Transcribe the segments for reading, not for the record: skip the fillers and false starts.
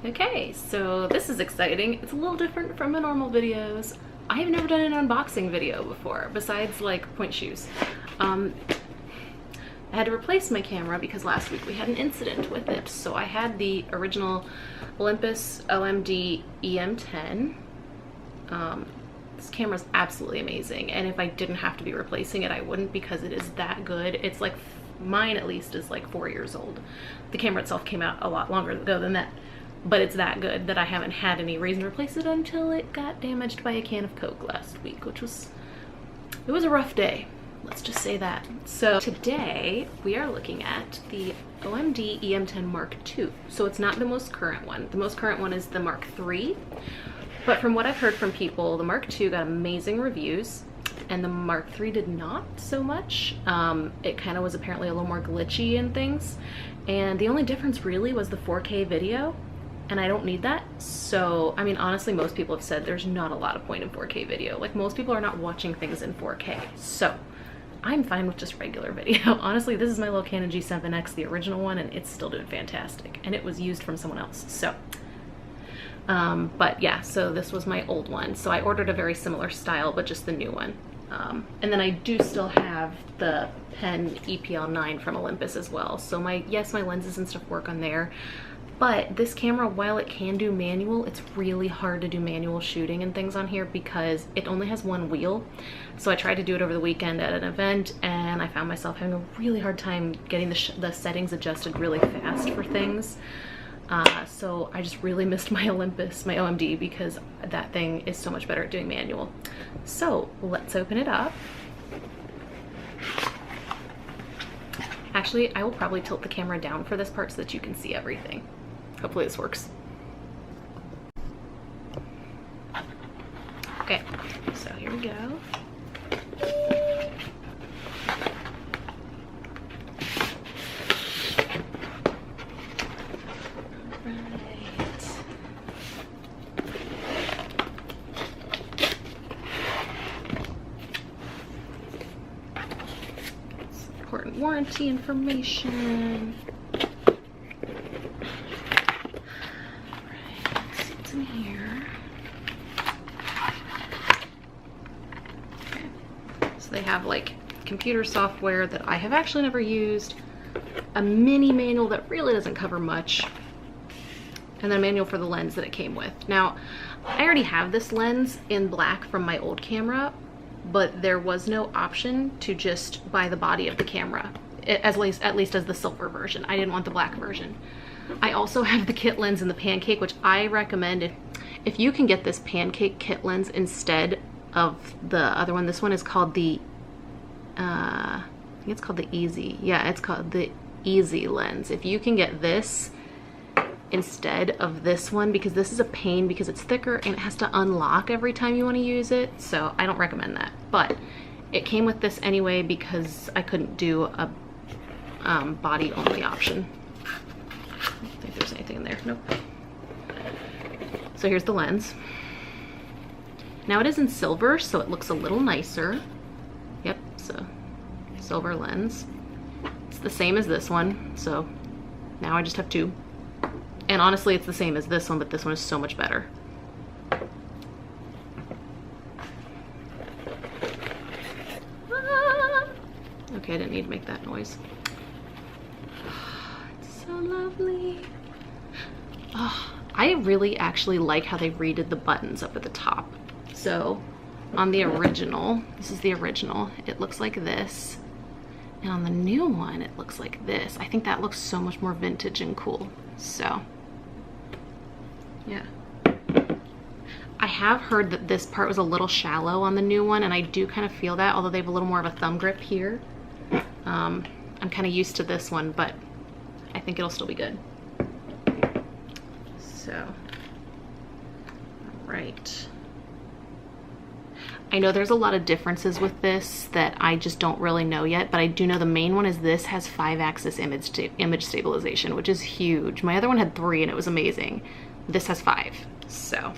Okay, so this is exciting. It's a little different from my normal videos. I have never done an unboxing video before, besides like point shoes. I had to replace my camera because last week we had an incident with it. So I had the original Olympus OMD EM10. This camera's absolutely amazing, and if I didn't have to be replacing it, I wouldn't, because it is that good. It's like, mine at least is like 4 years old. The camera itself came out a lot longer ago than that, but it's that good that I haven't had any reason to replace it until it got damaged by a can of Coke last week, which was, it was a rough day. Let's just say that. So today we are looking at the OMD EM10 Mark II. So it's not the most current one. The most current one is the Mark III. But from what I've heard from people, the Mark II got amazing reviews and the Mark III did not so much. It kind of was apparently a little more glitchy and things. And the only difference really was the 4K video, and I don't need that. So, I mean, honestly, most people have said there's not a lot of point in 4K video. Like, most people are not watching things in 4K. So I'm fine with just regular video. Honestly, this is my little Canon G7X, the original one, and it's still doing fantastic. And it was used from someone else, so. But yeah, so this was my old one. So I ordered a very similar style, but just the new one. And then I do still have the Pen EPL9 from Olympus as well. So yes, my lenses and stuff work on there. But this camera, while it can do manual, it's really hard to do manual shooting and things on here because it only has one wheel. So I tried to do it over the weekend at an event, and I found myself having a really hard time getting the settings adjusted really fast for things. So I just really missed my Olympus, my OMD, because that thing is so much better at doing manual. So let's open it up. Actually, I will probably tilt the camera down for this part so that you can see everything. Hopefully this works. Okay, so here we go. Important warranty information. Alright, let's see what's in here. Okay. So they have like computer software that I have actually never used, a mini manual that really doesn't cover much, and then a manual for the lens that it came with. Now, I already have this lens in black from my old camera, but there was no option to just buy the body of the camera, at least as the silver version. I didn't want the black version. I also have the kit lens in the pancake, which I recommend if you can get this pancake kit lens instead of the other one. This one is called the, I think it's called the Easy. Yeah, it's called the Easy lens. If you can get this instead of this one, because this is a pain because it's thicker and it has to unlock every time you want to use it, so I don't recommend that. But it came with this anyway because I couldn't do a body only option. I don't think there's anything in there. Nope. So here's the lens. Now it is in silver, so it looks a little nicer. Yep, so silver lens. It's the same as this one, so now I just have two. And honestly, it's the same as this one, but this one is so much better. Ah! Okay, I didn't need to make that noise. It's so lovely. Oh, I really actually like how they redid the buttons up at the top. So on the original, this is the original, it looks like this. And on the new one, it looks like this. I think that looks so much more vintage and cool. So yeah. I have heard that this part was a little shallow on the new one, and I do kind of feel that, although they have a little more of a thumb grip here. I'm kind of used to this one, but I think it'll still be good. So, all right. I know there's a lot of differences with this that I just don't really know yet, but I do know the main one is this has 5-axis image stabilization, which is huge. My other one had 3 and it was amazing. This has 5, so.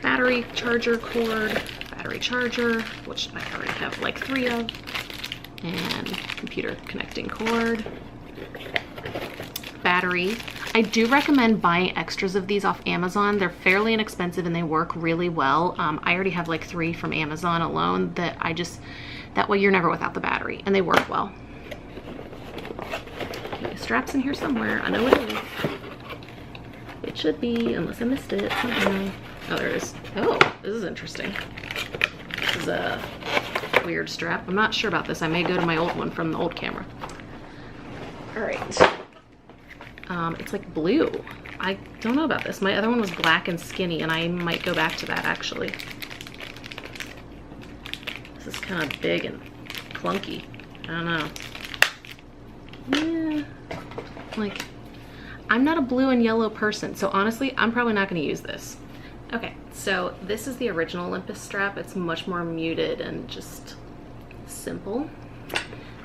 Battery charger cord, battery charger, which I already have like 3 of, and computer connecting cord. battery. I do recommend buying extras of these off Amazon. They're fairly inexpensive and they work really well. I already have like 3 from Amazon alone that that way you're never without the battery, and they work well. Okay, strap's in here somewhere. I know it is. It should be, unless I missed it somehow. Oh, there it is. Oh, this is interesting. This is a weird strap. I'm not sure about this. I may go to my old one from the old camera. All right. It's like blue. I don't know about this. My other one was black and skinny, and I might go back to that actually. This is kind of big and clunky. I don't know. Yeah. Like, I'm not a blue and yellow person, so honestly, I'm probably not going to use this. Okay, so this is the original Olympus strap. It's much more muted and just simple.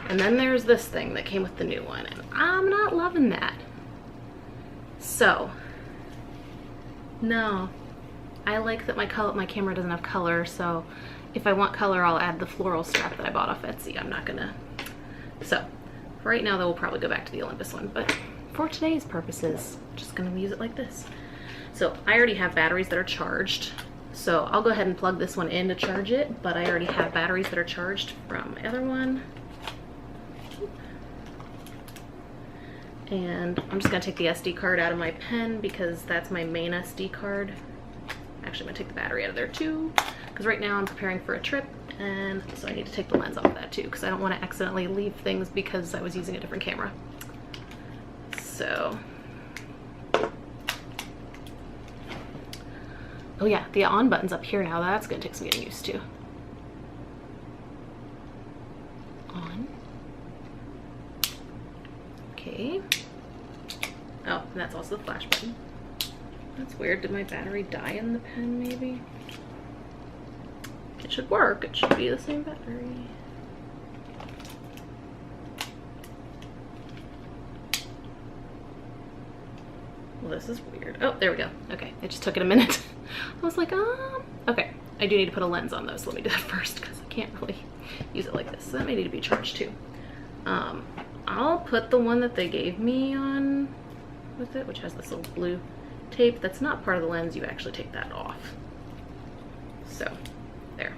And then there's this thing that came with the new one, and I'm not loving that. So, no. I like that my camera doesn't have color, so if I want color, I'll add the floral strap that I bought off Etsy. I'm not gonna. So, for right now, though, we'll probably go back to the Olympus one, but for today's purposes, I'm just gonna use it like this. So I already have batteries that are charged, so I'll go ahead and plug this one in to charge it, but I already have batteries that are charged from my other one. And I'm just gonna take the SD card out of my pen because that's my main SD card. Actually, I'm gonna take the battery out of there too, because right now I'm preparing for a trip, and so I need to take the lens off of that too, because I don't want to accidentally leave things because I was using a different camera. So, oh yeah, the on button's up here now. That's gonna take some getting used to. On. Okay. Oh, and that's also the flash button. That's weird. Did my battery die in the pen, maybe? It should work. It should be the same battery. Well, this is weird. Oh, there we go. Okay, it just took it a minute. I was like, okay. I do need to put a lens on those, so let me do that first because I can't really use it like this. So that may need to be charged too. I'll put the one that they gave me on with it, which has this little blue tape. That's not part of the lens. You actually take that off. So, there.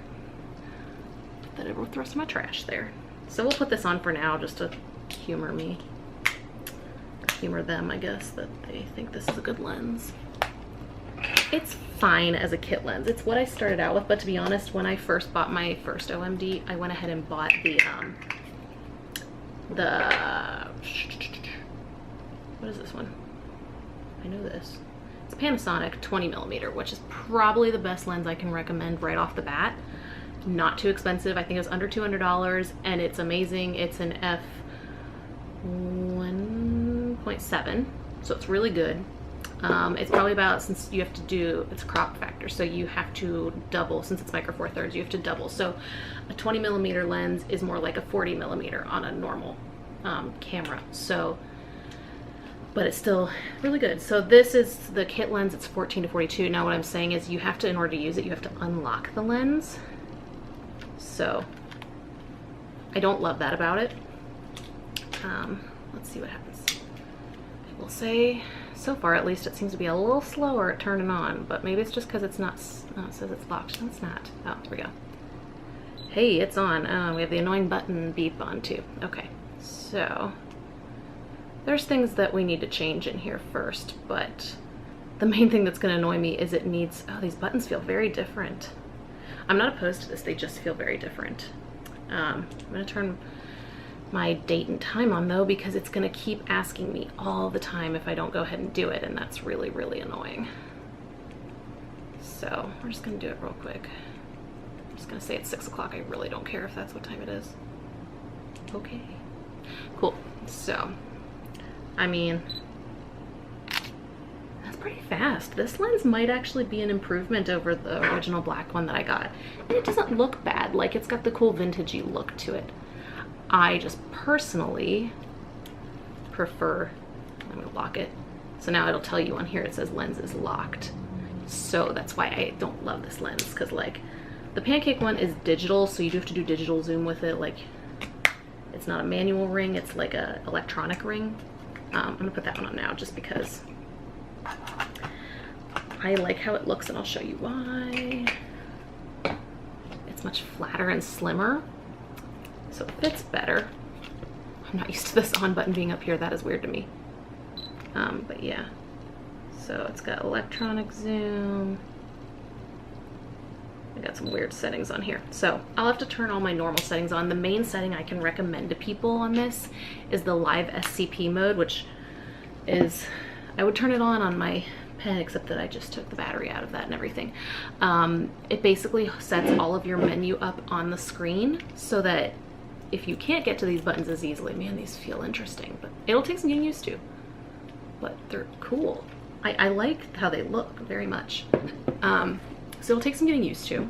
Put that over with the rest of my trash there. So we'll put this on for now just to humor me. Humor them, I guess, that they think this is a good lens. It's fine as a kit lens. It's what I started out with, but to be honest, when I first bought my first OMD, I went ahead and bought what is this one? I know this. It's Panasonic 20mm, which is probably the best lens I can recommend right off the bat. Not too expensive. I think it was under $200, and it's amazing. It's an f1.7, so it's really good. It's probably about, since you have to do, it's crop factor, so you have to double, since it's micro four thirds, you have to double. So a 20mm lens is more like a 40mm on a normal camera. So, but it's still really good. So this is the kit lens. It's 14 to 42. Now what I'm saying is you have to, in order to use it, you have to unlock the lens. So I don't love that about it. Let's see what happens. I will say, so far at least, it seems to be a little slower at turning on, but maybe it's just because it's not, oh, it says it's locked. No, it's not. Oh, there we go. Hey, it's on. We have the annoying button beep on too. Okay, so there's things that we need to change in here first, but the main thing that's going to annoy me is it needs, oh, these buttons feel very different. I'm not opposed to this, they just feel very different. I'm going to turn my date and time on though, because it's going to keep asking me all the time if I don't go ahead and do it, and that's really, really annoying. So we're just going to do it real quick. I'm just going to say it's 6 o'clock. I really don't care if that's what time it is. Okay, cool. So, I mean, that's pretty fast. This lens might actually be an improvement over the original black one that I got. And it doesn't look bad. Like, it's got the cool vintagey look to it. I just personally prefer, I'm gonna lock it. So now it'll tell you on here, it says lens is locked. So that's why I don't love this lens, because like the Pancake one is digital, so you do have to do digital zoom with it. Like, it's not a manual ring, it's like a electronic ring. I'm gonna put that one on now just because I like how it looks, and I'll show you why. It's much flatter and slimmer, so it fits better. I'm not used to this on button being up here. That is weird to me. But yeah, so it's got electronic zoom. I got some weird settings on here. So I'll have to turn all my normal settings on. The main setting I can recommend to people on this is the live SCP mode, which is, I would turn it on my pen, except that I just took the battery out of that and everything. It basically sets all of your menu up on the screen so that if you can't get to these buttons as easily, man, these feel interesting, but it'll take some getting used to, but they're cool. I like how they look very much. So it'll take some getting used to,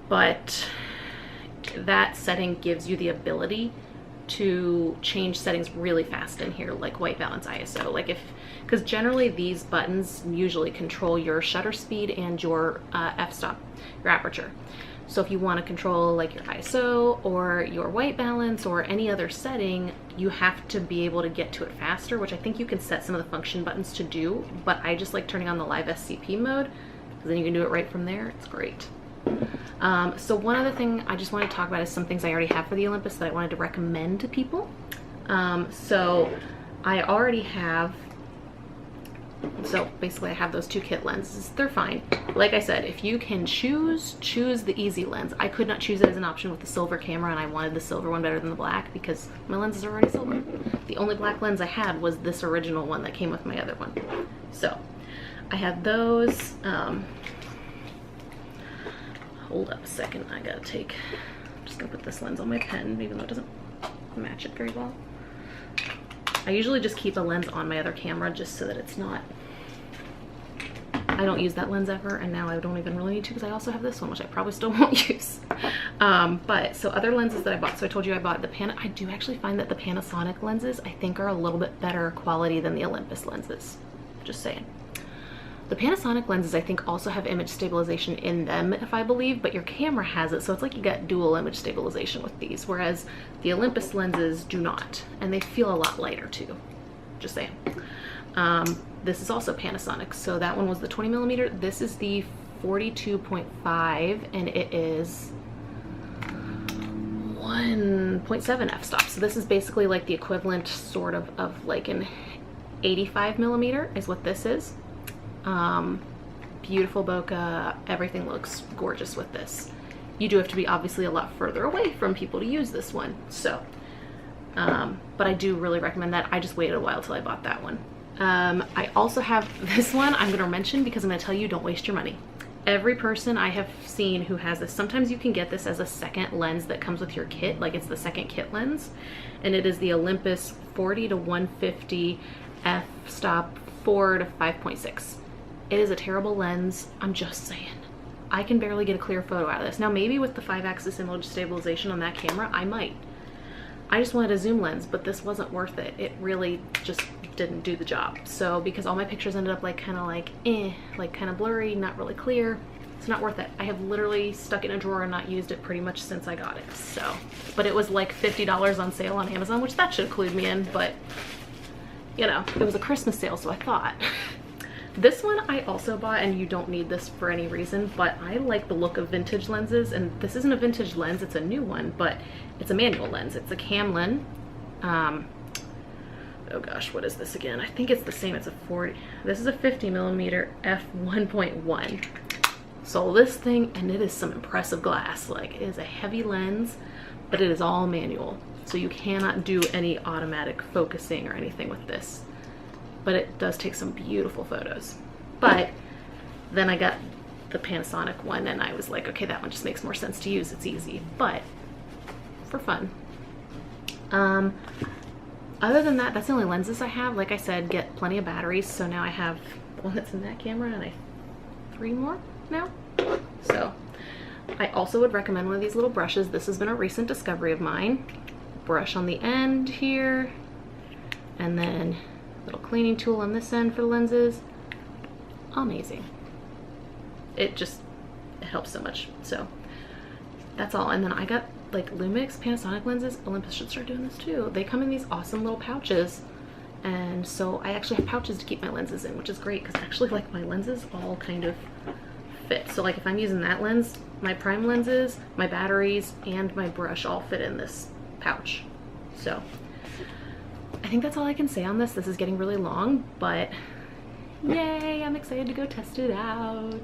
but that setting gives you the ability to change settings really fast in here, like white balance, ISO. Like because generally these buttons usually control your shutter speed and your f-stop, your aperture. So if you want to control like your ISO or your white balance or any other setting, you have to be able to get to it faster, which I think you can set some of the function buttons to do, but I just like turning on the live SCP mode, because then you can do it right from there. It's great. So one other thing I just want to talk about is some things I already have for the Olympus that I wanted to recommend to people. So I already have, so basically I have those 2 kit lenses. They're fine. Like I said, if you can choose the easy lens. I could not choose it as an option with the silver camera, and I wanted the silver one better than the black because my lenses are already silver. The only black lens I had was this original one that came with my other one. So I have those. Hold up a second, I gotta take, I'm just gonna put this lens on my pen, even though it doesn't match it very well. I usually just keep a lens on my other camera just so that it's not, I don't use that lens ever, and now I don't even really need to because I also have this one, which I probably still won't use. But so other lenses that I bought, so I told you I bought the I do actually find that the Panasonic lenses I think are a little bit better quality than the Olympus lenses, just saying. The Panasonic lenses I think also have image stabilization in them, if I believe, but your camera has it, so it's like you got dual image stabilization with these, whereas the Olympus lenses do not, and they feel a lot lighter too, just saying. This is also Panasonic, so that one was the 20mm. This is the 42.5, and it is 1.7 f-stop. So this is basically like the equivalent sort of like an 85mm is what this is. Beautiful bokeh, everything looks gorgeous with this. You do have to be obviously a lot further away from people to use this one, so but I do really recommend that. I just waited a while till I bought that one. I also have this one I'm going to mention because I'm going to tell you, don't waste your money. Every person I have seen who has this, sometimes you can get this as a second lens that comes with your kit, like it's the second kit lens, and it is the Olympus 40 to 150 f-stop 4 to 5.6. It is a terrible lens, I'm just saying. I can barely get a clear photo out of this. Now maybe with the 5-axis image stabilization on that camera, I might. I just wanted a zoom lens, but this wasn't worth it. It really just didn't do the job. So because all my pictures ended up like kind of blurry, not really clear, it's not worth it. I have literally stuck it in a drawer and not used it pretty much since I got it. So, but it was like $50 on sale on Amazon, which that should include me in, but you know, it was a Christmas sale, so I thought. This one I also bought, and you don't need this for any reason, but I like the look of vintage lenses, and this isn't a vintage lens, it's a new one, but it's a manual lens. It's a Camlin. Oh gosh, what is this again? I think it's the same, it's a 40. This is a 50mm f1.1. So this thing, and it is some impressive glass. Like, it is a heavy lens, but it is all manual. So you cannot do any automatic focusing or anything with this. But it does take some beautiful photos. But then I got the Panasonic one, and I was like, okay, that one just makes more sense to use. It's easy, but for fun. Other than that, that's the only lenses I have. Like I said, get plenty of batteries. So now I have the one that's in that camera, and I have 3 more now. So I also would recommend one of these little brushes. This has been a recent discovery of mine. Brush on the end here, and then little cleaning tool on this end for the lenses. Amazing. It helps so much. So that's all. And then I got like Lumix Panasonic lenses. Olympus should start doing this too. They come in these awesome little pouches, And so I actually have pouches to keep my lenses in, which is great because actually like my lenses all kind of fit. So like if I'm using that lens, my prime lenses, my batteries, and my brush all fit in this pouch. So I think that's all I can say on this. This is getting really long, but yay, I'm excited to go test it out.